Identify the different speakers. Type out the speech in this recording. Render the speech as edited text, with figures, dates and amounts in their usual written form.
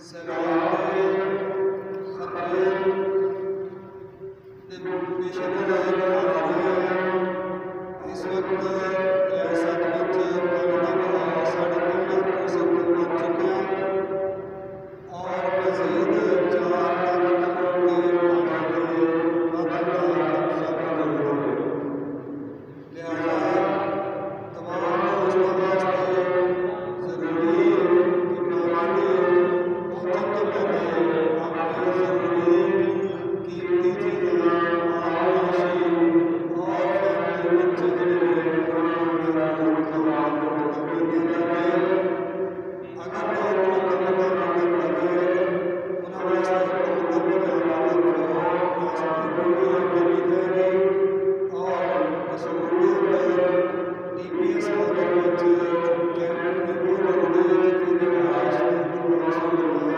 Speaker 1: सैलाब के खतरे पेश नज़र इस वक्त रियासत में पानी का बहाव 3.5 फुट पहुँच चुका और मज़ीद 4